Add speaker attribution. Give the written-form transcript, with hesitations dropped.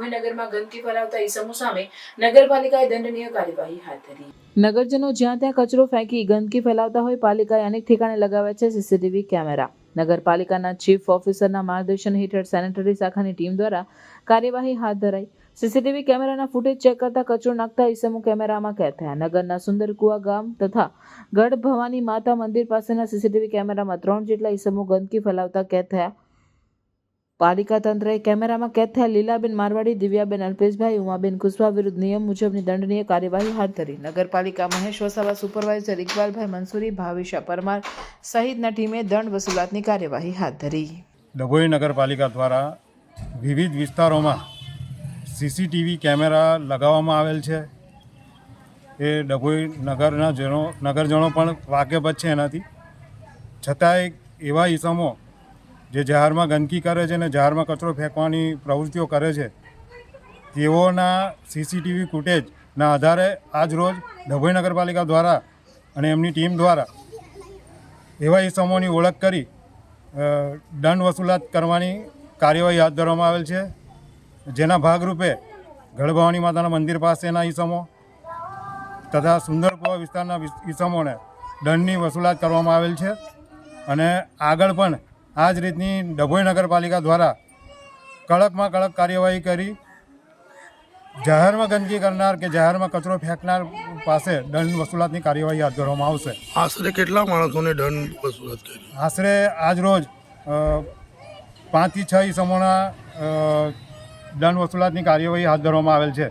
Speaker 1: ડભોઈ નગરમાં ગંદકી ફેલાવતા ઈસમો સામે નગરપાલિકાએ દંડનીય કાર્યવાહી હાથ ધરી. નગરજનો જ્યાં ત્યાં કચરો ફેંકી ગંદકી ફેલાવતા હોય પાલિકાએ અનેક ઠેકાણે લગાવ્યા છે સીસીટીવી કેમેરા. નગરપાલિકાના ચીફ ઓફિસરના માર્ગદર્શન હેઠળ સેનેટરી શાખાની ટીમ દ્વારા કાર્યવાહી હાથ ધરાઈ. સીસીટીવી કેમેરાના ફૂટેજ ચેક કરતા કચરો નાખતા ઈસમો કેમેરામાં કેદ થયા. નગરના સુંદરકુવા ગામ તથા ગઢ ભવાની માતા મંદિર પાસેના સીસીટીવી કેમેરામાં 3 જેટલા ઈસમો ગંદકી ફેલાવતા કેદ થયા. પાલિકા તંત્રએ કેમેરામાં કેદ થયા લીલાબેન મારવાડી, દિવ્યાબેન અલ્પેશભાઈ, ઉમાબેન કુશવા વિરુદ્ધ નિયમ મુજબની દંડનીય કાર્યવાહી હાથ ધરી. નગરપાલિકા મહેશ વસાવા, સુપરવાઇઝર ઇકબાલભાઈ મંસૂરી, ભાવિશા પરમાર સહિતના ટીમે દંડ વસૂલાતની કાર્યવાહી હાથ ધરી.
Speaker 2: ડભોઈ નગરપાલિકા દ્વારા વિવિધ વિસ્તારોમાં સીસીટીવી કેમેરા લગાવવામાં આવેલ છે. એ ડભોઈ નગરજનો પણ વાકેફ છે એનાથી. છતાંય એવા ઈસમો જે જાહેરમાં ગંદકી કરે છે અને જાહેરમાં કચરો ફેંકવાની પ્રવૃત્તિઓ કરે છે તેઓના સીસીટીવી ફૂટેજના આધારે આજરોજ ડભોઈ નગરપાલિકા દ્વારા અને એમની ટીમ દ્વારા એવા ઈસમોની ઓળખ કરી દંડ વસૂલાત કરવાની કાર્યવાહી હાથ ધરવામાં આવેલ છે. જેના ભાગરૂપે ગઢ ભવાની માતાના મંદિર પાસેના ઈસમો તથા સુંદરકુવા વિસ્તારના ઈસમોને દંડની વસૂલાત કરવામાં આવેલ છે. અને આગળ પણ આ જ રીતની ડભોઈ નગરપાલિકા દ્વારા કડકમાં કડક કાર્યવાહી કરી જાહેરમાં ગંદકી કરનાર કે જાહેરમાં કચરો ફેંકનાર પાસે દંડ વસૂલાતની કાર્યવાહી હાથ ધરવામાં આવશે.
Speaker 3: આશરે કેટલા માણસોને દંડ વસૂલાત કરી?
Speaker 2: આશરે આજ રોજ 5 થી 6 ઈસમોના દંડ વસૂલાતની કાર્યવાહી હાથ ધરવામાં આવેલ છે.